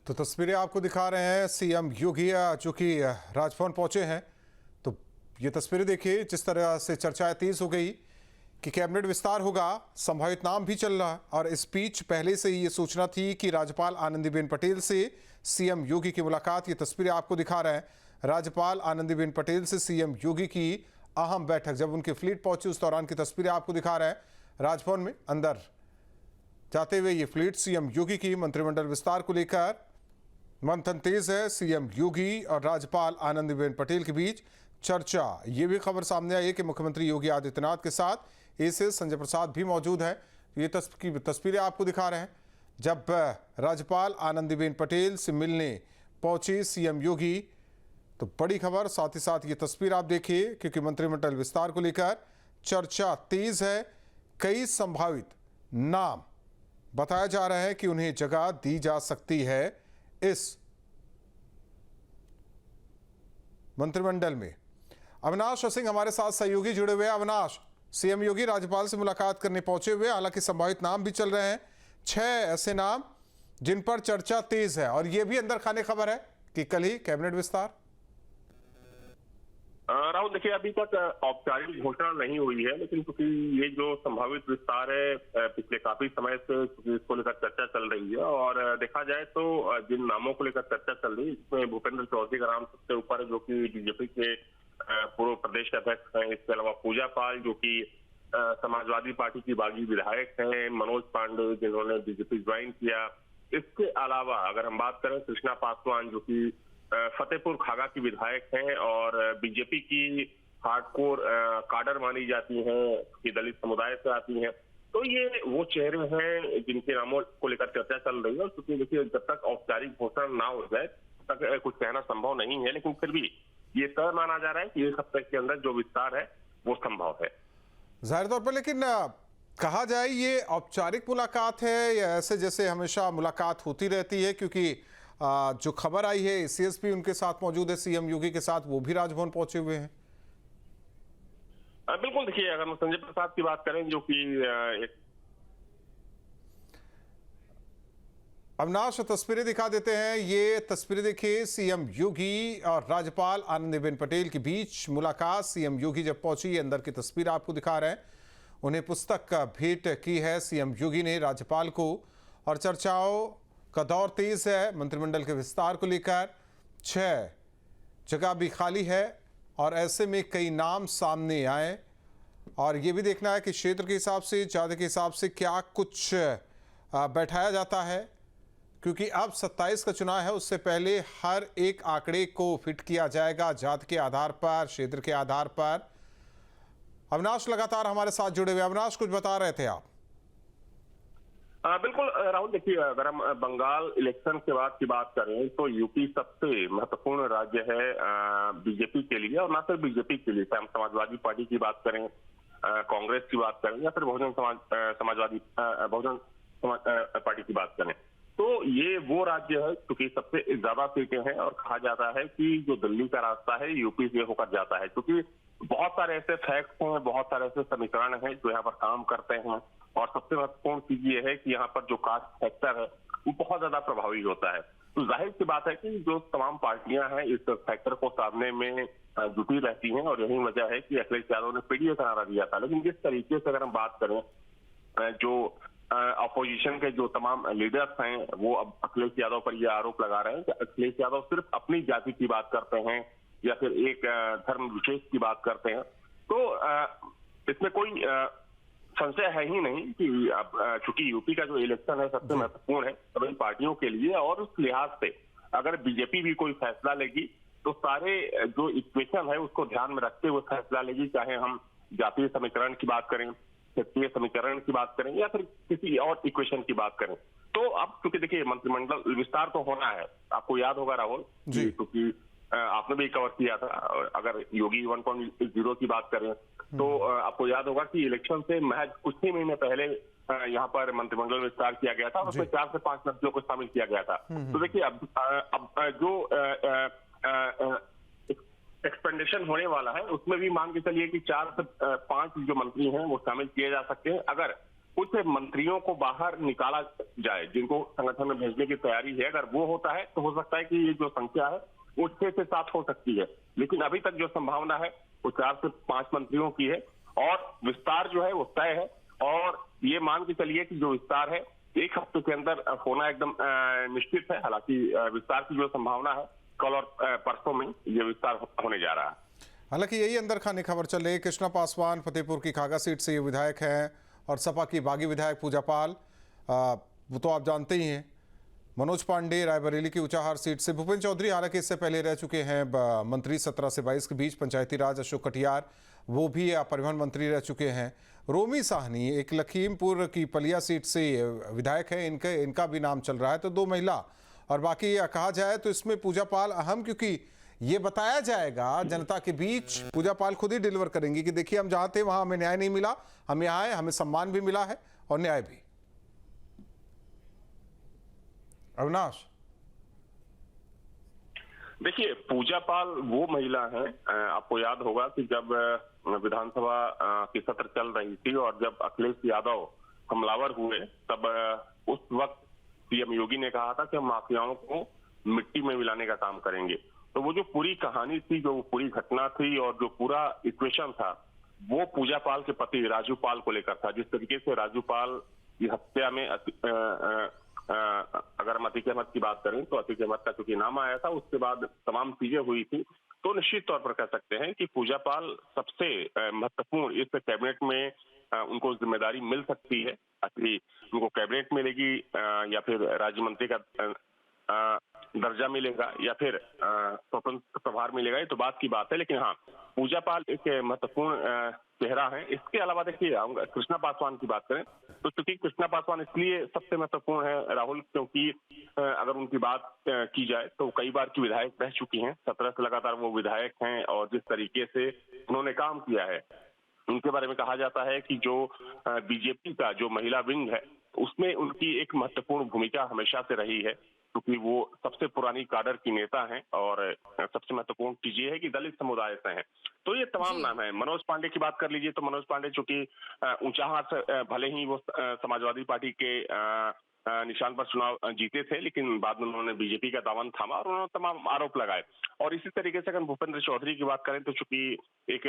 तो तस्वीरें आपको दिखा रहे हैं सीएम योगी जो कि राजभवन पहुंचे हैं। तो ये तस्वीरें देखिए, जिस तरह से चर्चाएं तेज हो गई कि कैबिनेट विस्तार होगा, संभावित नाम भी चल रहा। और इस बीच पहले से ही ये सूचना थी कि राज्यपाल आनंदीबेन पटेल से सीएम योगी की मुलाकात। ये तस्वीरें आपको दिखा रहे हैं, राज्यपाल आनंदीबेन पटेल से सीएम योगी की अहम बैठक। जब उनकी फ्लीट पहुंची उस दौरान की तस्वीरें आपको दिखा रहे हैं। राजभवन में अंदर जाते हुए ये फ्लीट सीएम योगी की मंत्रिमंडल विस्तार को लेकर मंथन तेज है। सीएम योगी और राज्यपाल आनंदीबेन पटेल के बीच चर्चा। ये भी खबर सामने आई है कि मुख्यमंत्री योगी आदित्यनाथ के साथ एसीएस संजय प्रसाद भी मौजूद हैं। ये तस्वीरें आपको दिखा रहे हैं जब राज्यपाल आनंदीबेन पटेल से मिलने पहुंचे सीएम योगी। तो बड़ी खबर, साथ ही साथ ये तस्वीर आप देखिए, क्योंकि मंत्रिमंडल विस्तार को लेकर चर्चा तेज है। कई संभावित नाम बताया जा रहा है कि उन्हें जगह दी जा सकती है इस मंत्रिमंडल में। अविनाश सिंह हमारे साथ सहयोगी जुड़े हुए हैं। अविनाश, सीएम योगी राज्यपाल से मुलाकात करने पहुंचे हुए, हालांकि संभावित नाम भी चल रहे हैं, 6 ऐसे नाम जिन पर चर्चा तेज है, और यह भी अंदर खाने खबर है कि कल ही कैबिनेट विस्तार। राहुल, देखिए, अभी तक औपचारिक घोषणा नहीं हुई है, लेकिन क्योंकि ये जो संभावित विस्तार है पिछले काफी समय से इसको लेकर चर्चा चल रही है, और देखा जाए तो जिन नामों को लेकर चर्चा चल रही है इसमें भूपेंद्र चौधरी का नाम सबसे ऊपर है, जो कि बीजेपी के पूर्व प्रदेश अध्यक्ष हैं। इसके अलावा पूजा पाल, जो कि समाजवादी पार्टी की बागी विधायक हैं। मनोज पांडे, जिन्होंने बीजेपी ज्वाइन किया। इसके अलावा अगर हम बात करें कृष्णा पासवान, जो कि फतेहपुर खागा की विधायक हैं और बीजेपी की हार्डकोर काडर मानी जाती हैं, कि दलित समुदाय से आती हैं। तो ये वो चेहरे हैं जिनके नामों को लेकर चर्चा चल रही है। क्योंकि देखिए, जब तक औपचारिक घोषणा ना हो जाए तक कुछ कहना संभव नहीं है, लेकिन फिर भी ये तय माना जा रहा है कि एक हफ्ते के अंदर जो विस्तार है वो संभव है जाहिर तौर पर। लेकिन कहा जाए ये औपचारिक मुलाकात है या ऐसे जैसे हमेशा मुलाकात होती रहती है? क्योंकि जो खबर आई है एसीएस भी उनके साथ मौजूद है, सीएम योगी के साथ, वो भी राजभवन पहुंचे हुए हैं। बिल्कुल, देखिए, अगर हम संजय प्रसाद की बात करें, जो कि अविनाश तस्वीरें दिखा देते हैं। ये तस्वीरें देखिए, सीएम योगी और राज्यपाल आनंदीबेन पटेल के बीच मुलाकात। सीएम योगी जब पहुंची, अंदर की तस्वीर आपको दिखा रहे हैं। उन्हें पुस्तक का भेंट की है सीएम योगी ने राज्यपाल को, और चर्चाओं का दौर तेज है मंत्रिमंडल के विस्तार को लेकर। 6 जगह भी खाली है, और ऐसे में कई नाम सामने आए, और ये भी देखना है कि क्षेत्र के हिसाब से, जाति के हिसाब से क्या कुछ बैठाया जाता है। क्योंकि अब 27 का चुनाव है, उससे पहले हर एक आंकड़े को फिट किया जाएगा, जाति के आधार पर, क्षेत्र के आधार पर। अविनाश लगातार हमारे साथ जुड़े हुए। अविनाश, कुछ बता रहे थे आप? बिल्कुल राहुल, देखिए, अगर हम बंगाल इलेक्शन के बाद की बात करें तो यूपी सबसे महत्वपूर्ण राज्य है बीजेपी के लिए, और ना सिर्फ बीजेपी के लिए। हम समाजवादी पार्टी की बात करें, कांग्रेस की बात करें, या फिर बहुजन पार्टी की बात करें, तो ये वो राज्य है क्योंकि सबसे ज्यादा सीटें हैं। और कहा जाता है कि जो दिल्ली का रास्ता है यूपी से होकर जाता है, क्योंकि बहुत सारे ऐसे फैक्ट्स हैं, बहुत सारे ऐसे समीकरण हैं जो यहाँ पर काम करते हैं। और सबसे महत्वपूर्ण चीज ये है कि यहाँ पर जो कास्ट फैक्टर है वो बहुत ज्यादा प्रभावी होता है। तो जाहिर सी बात है कि जो तमाम पार्टियां हैं इस फैक्टर को साधने में जुटी रहती हैं, और यही वजह है कि अखिलेश यादव ने पीडीए का नारा दिया था। लेकिन जिस तरीके से अगर हम बात करें, जो अपोजिशन के जो तमाम लीडर्स हैं वो अब अखिलेश यादव पर यह आरोप लगा रहे हैं कि अखिलेश यादव सिर्फ अपनी जाति की बात करते हैं या फिर एक धर्म विशेष की बात करते हैं। तो इसमें कोई संशय है ही नहीं कि अब चूंकि यूपी का जो इलेक्शन है सबसे महत्वपूर्ण है सभी पार्टियों के लिए, और उस लिहाज से अगर बीजेपी भी कोई फैसला लेगी तो सारे जो इक्वेशन है उसको ध्यान में रखते हुए फैसला लेगी, चाहे हम जातीय समीकरण की बात करें, क्षेत्रीय समीकरण की बात करें, या फिर किसी और इक्वेशन की बात करें। तो अब क्योंकि देखिए मंत्रिमंडल विस्तार तो होना है, आपको याद होगा राहुल जी, क्योंकि आपने भी कवर किया था। अगर योगी 1.0 की बात करें तो आपको याद होगा कि इलेक्शन से महज कुछ ही महीने पहले यहाँ पर मंत्रिमंडल विस्तार किया गया था, और उसमें 4 से 5 मंत्रियों को शामिल किया गया था। तो देखिए, अब जो एक्सपेंडेशन होने वाला है उसमें भी मान के चलिए कि 4 से 5 जो मंत्री हैं वो शामिल किए जा सकते हैं, अगर कुछ मंत्रियों को बाहर निकाला जाए जिनको संगठन में भेजने की तैयारी है। अगर वो होता है तो हो सकता है कि ये जो संख्या है वो 6 से 7 हो सकती है, लेकिन अभी तक जो संभावना है वो 4 से 5 मंत्रियों की है और विस्तार जो है वो तय है। और ये मान के चलिए कि जो विस्तार है 1 हफ्ते के अंदर होना एकदम निश्चित है। हालांकि विस्तार की जो संभावना है कल और परसों में ये विस्तार होने जा रहा है। हालांकि यही अंदर खाने खबर चल रही है, कृष्णा पासवान फतेहपुर की खागा सीट से ये विधायक हैं और सपा की बागी विधायक पूजा पाल, वो तो आप जानते ही हैं। मनोज पांडे रायबरेली की ऊंचाहार सीट से, भूपेंद्र चौधरी हालांकि इससे पहले रह चुके हैं मंत्री 17 से 22 के बीच पंचायती राज, अशोक कटियार वो भी परिवहन मंत्री रह चुके हैं। रोमी साहनी एक लखीमपुर की पलिया सीट से विधायक है, इनका भी नाम चल रहा है। तो 2 महिला और बाकी कहा जाए तो इसमें पूजा पाल अहम, क्योंकि ये बताया जाएगा जनता के बीच, पूजा पाल खुद ही डिलीवर करेंगी कि देखिए हम जहां थे वहां हमें न्याय नहीं मिला, हम यहाँ आए, हमें सम्मान भी मिला है और न्याय भी। अविनाश, देखिए पूजा पाल वो महिला है, आपको याद होगा कि जब विधानसभा की सत्र चल रही थी और जब अखिलेश यादव हमलावर हुए तब उस वक्त सीएम योगी ने कहा था कि हम माफियाओं को मिट्टी में मिलाने का काम करेंगे। तो वो जो पूरी कहानी थी, जो पूरी घटना थी और जो पूरा इक्वेशन था वो पूजा पाल के पति राजू पाल को लेकर था। जिस तरीके से राजू पाल की हत्या में अगर हम अतीक अहमद की बात करें तो अतीक अहमद का चूंकि नाम आया था, उसके बाद तमाम चीजें हुई थी, तो निश्चित तौर पर कह सकते हैं कि पूजा पाल सबसे महत्वपूर्ण इस कैबिनेट में उनको जिम्मेदारी मिल सकती है। अभी उनको कैबिनेट मिलेगी या फिर राज्य मंत्री का दर्जा मिलेगा या फिर स्वतंत्र प्रभार मिलेगा, ये तो बात की बात है। लेकिन हाँ, पूजा पाल एक महत्वपूर्ण चेहरा है। इसके अलावा देखिए कृष्णा पासवान की बात करें तो चूंकि कृष्णा पासवान इसलिए सबसे महत्वपूर्ण है राहुल, क्योंकि अगर उनकी बात की जाए तो कई बार की विधायक रह चुकी हैं, 17 से लगातार वो विधायक हैं और जिस तरीके से उन्होंने काम किया है उनके बारे में कहा जाता है कि जो बीजेपी का जो महिला विंग है उसमें उनकी एक महत्वपूर्ण भूमिका हमेशा से रही है, क्योंकि वो सबसे पुरानी काडर की नेता हैं और सबसे महत्वपूर्ण चीज ये है कि दलित समुदाय से हैं। तो ये तमाम नाम है। मनोज पांडे की बात कर लीजिए तो मनोज पांडे चूंकि ऊंचाहार से भले ही वो समाजवादी पार्टी के निशान पर चुनाव जीते थे, लेकिन बाद में उन्होंने बीजेपी का दामन थामा और उन्होंने तमाम आरोप लगाए। और इसी तरीके से अगर भूपेंद्र चौधरी की बात करें तो चूंकि एक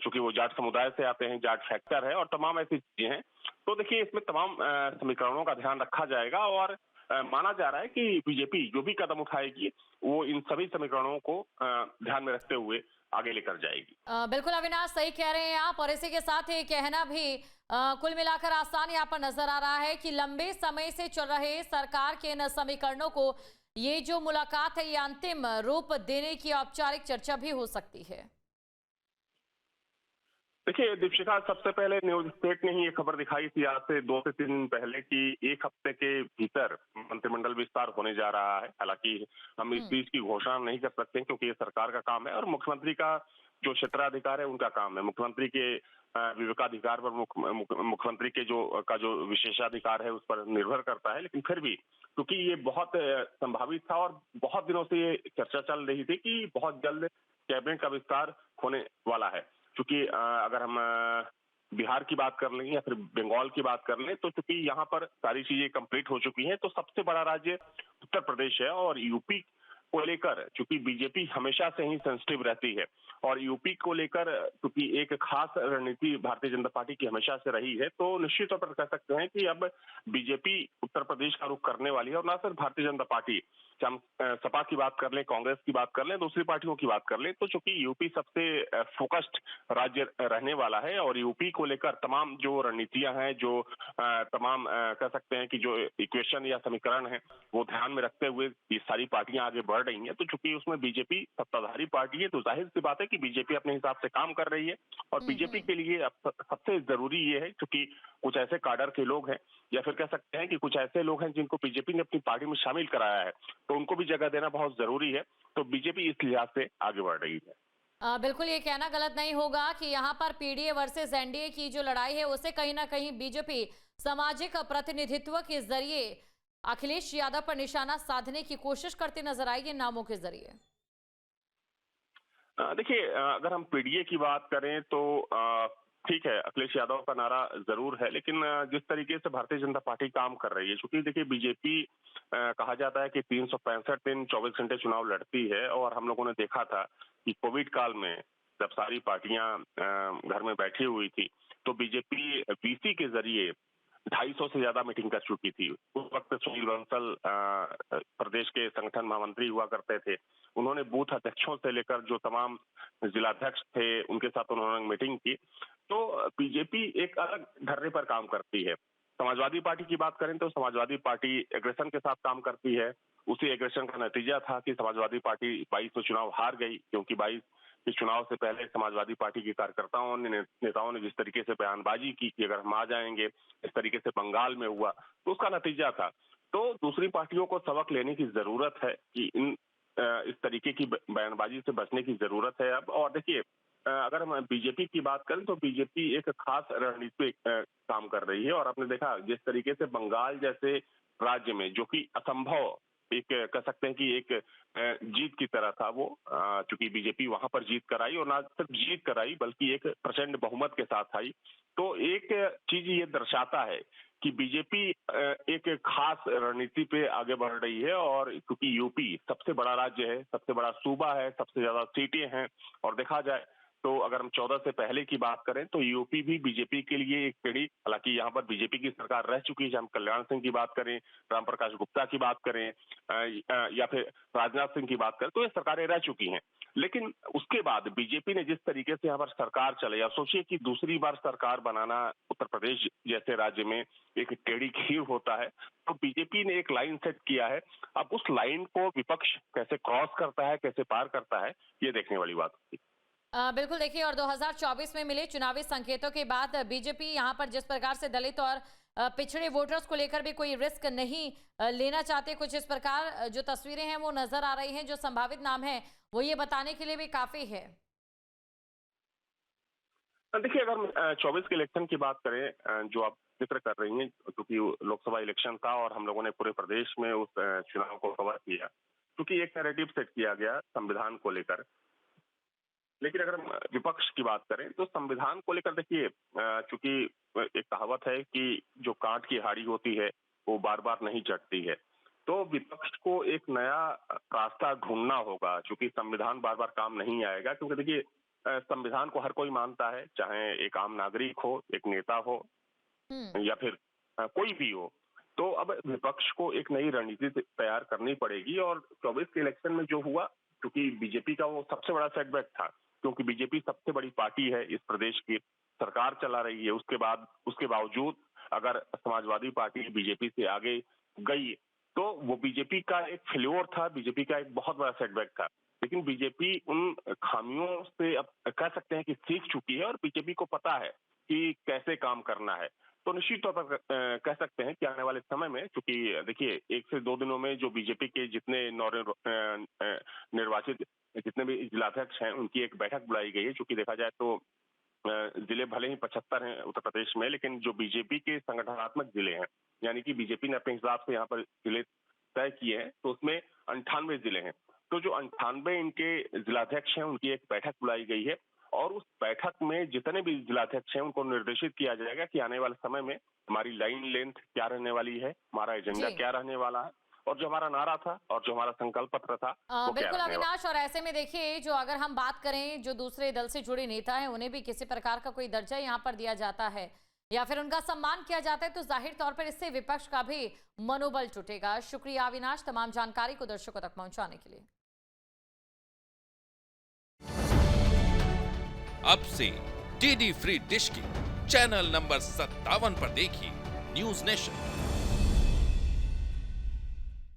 चूंकि वो जाट समुदाय से आते हैं, जाट फैक्टर है और तमाम ऐसी चीजें हैं, तो देखिए इसमें तमाम समीकरणों का ध्यान रखा जाएगा और माना जा रहा है कि बीजेपी जो भी कदम उठाएगी वो इन सभी समीकरणों को ध्यान में रखते हुए आगे लेकर जाएगी। बिल्कुल अविनाश, सही कह रहे हैं आप। और इसी के साथ ये कहना भी कुल मिलाकर आसान यहाँ पर नजर आ रहा है कि लंबे समय से चल रहे सरकार के इन समीकरणों को ये जो मुलाकात है ये अंतिम रूप देने की औपचारिक चर्चा भी हो सकती है। देखिए दीपशिखा, सबसे पहले न्यूज स्टेट ने ही ये खबर दिखाई थी आज से 2 से 3 दिन पहले कि 1 हफ्ते के भीतर मंत्रिमंडल विस्तार होने जा रहा है। हालांकि हम इस चीज की घोषणा नहीं कर सकते क्योंकि ये सरकार का काम है और मुख्यमंत्री का जो क्षेत्राधिकार है उनका काम है। मुख्यमंत्री के विवेकाधिकार पर मुख्यमंत्री के जो विशेषाधिकार है उस पर निर्भर करता है। लेकिन फिर भी क्योंकि ये बहुत संभावित था और बहुत दिनों से ये चर्चा चल रही थी कि बहुत जल्द कैबिनेट का विस्तार होने वाला है। क्योंकि अगर हम बिहार की बात कर लें या फिर बंगाल की बात कर लें तो चूंकि यहाँ पर सारी चीजें कंप्लीट हो चुकी हैं, तो सबसे बड़ा राज्य उत्तर प्रदेश है और यूपी को लेकर चूंकि बीजेपी हमेशा से ही सेंसिटिव रहती है और यूपी को लेकर क्योंकि एक खास रणनीति भारतीय जनता पार्टी की हमेशा से रही है, तो निश्चित तौर पर कह सकते हैं कि अब बीजेपी उत्तर प्रदेश का रुख करने वाली है। और ना सिर्फ भारतीय जनता पार्टी, हम सपा की बात कर लें, कांग्रेस की बात कर लें, दूसरी पार्टियों की बात कर लें, तो चूंकि यूपी सबसे फोकस्ड राज्य रहने वाला है और यूपी को लेकर तमाम जो रणनीतियां हैं, जो तमाम कह सकते हैं कि जो इक्वेशन या समीकरण है वो ध्यान में रखते हुए ये सारी पार्टियां आगे बढ़ रही हैं। तो चूंकि उसमें बीजेपी सत्ताधारी पार्टी है तो जाहिर सी बात है कि बीजेपी अपने हिसाब से काम कर रही है और बीजेपी के लिए अब सबसे जरूरी ये है क्योंकि कुछ ऐसे काडर के लोग हैं या फिर कह सकते हैं कि कुछ ऐसे लोग हैं जिनको बीजेपी ने अपनी पार्टी में शामिल कराया है, तो उनको भी जगह देना बहुत जरूरी है। तो बीजेपी इस लिहाज से आगे बढ़ रही है। बिल्कुल ये कहना गलत नहीं होगा कि यहाँ पर पीडीए वर्सेस एनडीए की जो लड़ाई है उसे कहीं ना कहीं बीजेपी सामाजिक प्रतिनिधित्व के जरिए अखिलेश यादव पर निशाना साधने की कोशिश करती नजर आई है नामों के जरिए। देखिए अगर हम पीडीए की बात करें तो ठीक है, अखिलेश यादव का नारा जरूर है, लेकिन जिस तरीके से भारतीय जनता पार्टी काम कर रही है, क्योंकि देखिए बीजेपी कहा जाता है कि 365 दिन 24 घंटे चुनाव लड़ती है, और हम लोगों ने देखा था कि कोविड काल में जब सारी पार्टियां घर में बैठी हुई थी, तो बीजेपी वीसी के जरिए 250 से ज्यादा मीटिंग कर चुकी थी। उस वक्त सुनील बंसल प्रदेश के संगठन महामंत्री हुआ करते थे। उन्होंने बूथ अध्यक्षों से लेकर जो तमाम जिलाध्यक्ष थे, उनके साथ उन्होंने मीटिंग की। तो बीजेपी एक अलग ढर्रे पर काम करती है। समाजवादी पार्टी की बात करें तो समाजवादी पार्टी एग्रेशन के साथ काम करती है। उसी एग्रेशन का नतीजा था कि समाजवादी पार्टी 22 में चुनाव हार गई, क्योंकि 22 के चुनाव से पहले समाजवादी पार्टी के कार्यकर्ताओं ने, नेताओं ने जिस तरीके से बयानबाजी की कि अगर हम आ जाएंगे, इस तरीके से बंगाल में हुआ, तो उसका नतीजा था। तो दूसरी पार्टियों को सबक लेने की जरूरत है कि इस तरीके की बयानबाजी से बचने की जरूरत है अब। और देखिए, अगर हम बीजेपी की बात करें तो बीजेपी एक खास रणनीति पे काम कर रही है, और आपने देखा जिस तरीके से बंगाल जैसे राज्य में, जो कि असंभव एक कह सकते हैं कि एक जीत की तरह था वो, चूंकि बीजेपी वहां पर जीत कराई, और ना सिर्फ जीत कराई बल्कि एक प्रचंड बहुमत के साथ आई। तो एक चीज ये दर्शाता है कि बीजेपी एक खास रणनीति पे आगे बढ़ रही है, और क्योंकि यूपी सबसे बड़ा राज्य है, सबसे बड़ा सूबा है, सबसे ज्यादा सीटें हैं, और देखा जाए तो अगर हम 14 से पहले की बात करें तो यूपी भी बीजेपी के लिए एक टेढ़ी, हालांकि यहाँ पर बीजेपी की सरकार रह चुकी है। हम कल्याण सिंह की बात करें, राम प्रकाश गुप्ता की बात करें, या फिर राजनाथ सिंह की बात करें, तो ये सरकारें रह चुकी हैं। लेकिन उसके बाद बीजेपी ने जिस तरीके से यहाँ पर सरकार चले, आप सोचिए कि दूसरी बार सरकार बनाना उत्तर प्रदेश जैसे राज्य में एक टेढ़ी खीर होता है, तो बीजेपी ने एक लाइन सेट किया है। अब उस लाइन को विपक्ष कैसे क्रॉस करता है, कैसे पार करता है, ये देखने वाली बात होगी। बिल्कुल, देखिए, और 2024 में मिले चुनावी संकेतों के बाद बीजेपी यहाँ पर जिस प्रकार से दलित और पिछड़े वोटर्स को लेकर भी कोई रिस्क नहीं लेना चाहते, कुछ इस प्रकार जो तस्वीरें हैं वो नजर आ रही हैं, जो संभावित नाम है वो ये बताने के लिए भी काफी है। देखिए, अगर हम 24 के इलेक्शन की बात करें, जो आप जिक्र कर रही हैं, क्योंकि लोकसभा इलेक्शन था और हम लोगों ने पूरे प्रदेश में उस चुनाव को कवर किया, क्योंकि एक नैरेटिव सेट किया गया संविधान को लेकर। लेकिन अगर हम विपक्ष की बात करें तो संविधान को लेकर देखिए, चूंकि एक कहावत है कि जो कांट की हाड़ी होती है वो बार बार नहीं चढ़ती है, तो विपक्ष को एक नया रास्ता ढूंढना होगा, क्योंकि संविधान बार बार काम नहीं आएगा। क्योंकि देखिए, संविधान को हर कोई मानता है, चाहे एक आम नागरिक हो, एक नेता हो, या फिर कोई भी हो। तो अब विपक्ष को एक नई रणनीति तैयार करनी पड़ेगी, और 24 के इलेक्शन में जो हुआ, क्योंकि बीजेपी का वो सबसे बड़ा सेटबैक था, क्योंकि बीजेपी सबसे बड़ी पार्टी है इस प्रदेश की, सरकार चला रही है। उसके बावजूद अगर समाजवादी पार्टी बीजेपी से आगे गई तो वो बीजेपी का एक फेल्योर था, बीजेपी का एक बहुत बड़ा सेटबैक था। लेकिन बीजेपी उन खामियों से अब कह सकते हैं कि सीख चुकी है, और बीजेपी को पता है कि कैसे काम करना है। तो निश्चित तौर पर कह सकते हैं कि आने वाले समय में, क्योंकि देखिए 1 से 2 दिनों में जो बीजेपी के जितने निर्वाचित जितने भी जिलाध्यक्ष हैं, उनकी एक बैठक बुलाई गई है। चूंकि देखा जाए तो जिले भले ही 75 हैं उत्तर प्रदेश में, लेकिन जो बीजेपी के संगठनात्मक जिले हैं, यानी कि बीजेपी ने अपने हिसाब से यहाँ पर जिले तय किए हैं, तो उसमें 98 जिले हैं। तो जो 98 इनके जिलाध्यक्ष हैं, उनकी एक बैठक बुलाई गई है, और उस बैठक में जितने भी जिलाध्यक्ष हैं उनको निर्देशित किया जाएगा कि आने वाले समय में हमारी लाइन लेंथ क्या रहने वाली है, हमारा एजेंडा क्या रहने वाला है, और जो हमारा नारा था और जो हमारा संकल्प पत्र था वो क्या बिल्कुल रहने वाला। अविनाश, और ऐसे में देखिए, जो अगर हम बात करें, जो दूसरे दल से जुड़े नेता हैं उन्हें भी किसी प्रकार का कोई दर्जा यहाँ पर दिया जाता है या फिर उनका सम्मान किया जाता है, तो जाहिर तौर पर इससे विपक्ष का भी मनोबल टूटेगा। शुक्रिया अविनाश, तमाम जानकारी को दर्शकों तक पहुंचाने के लिए। अब से डीडी फ्री डिश की चैनल नंबर 57 पर देखिए न्यूज नेशन।